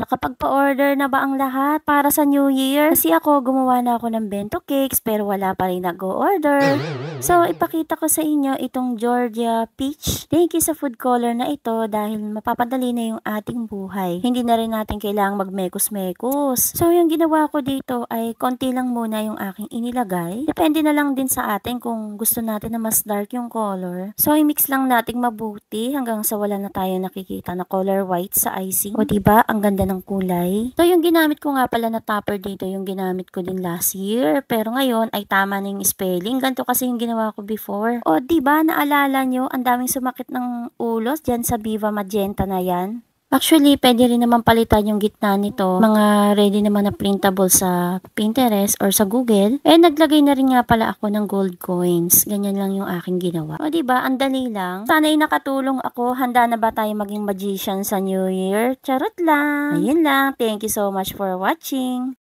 Nakapagpa-order na ba ang lahat para sa New Year? Kasi ako, gumawa na ako ng bento cakes pero wala pa rin nag-o-order. So, ipakita ko sa inyo itong Georgia Peach. Thank you sa food color na ito dahil mapapadali na yung ating buhay. Hindi na rin natin kailangang magmekos-mekos. So, yung ginawa ko dito ay konti lang muna yung aking inilagay. Depende na lang din sa atin kung gusto natin na mas dark yung color. So, i-mix lang natin mabuti hanggang sa wala na tayo nakikita na color white sa icing. O diba, ang ganda ng kulay. So, yung ginamit ko nga pala na topper dito, yung ginamit ko din last year. Pero ngayon ay tama na yung spelling. Ganito kasi yung ginawa ko before. O diba, naalala nyo, ang daming sumakit ng ulos dyan sa Viva Magenta na yan. Actually, pwede rin naman palitan yung gitna nito. Mga ready naman na printable sa Pinterest or sa Google. Eh, naglagay na rin nga pala ako ng gold coins. Ganyan lang yung aking ginawa. O, diba? Ang dali lang. Sana'y nakatulong ako. Handa na ba tayo maging magician sa New Year? Charot lang. Ayun lang. Thank you so much for watching.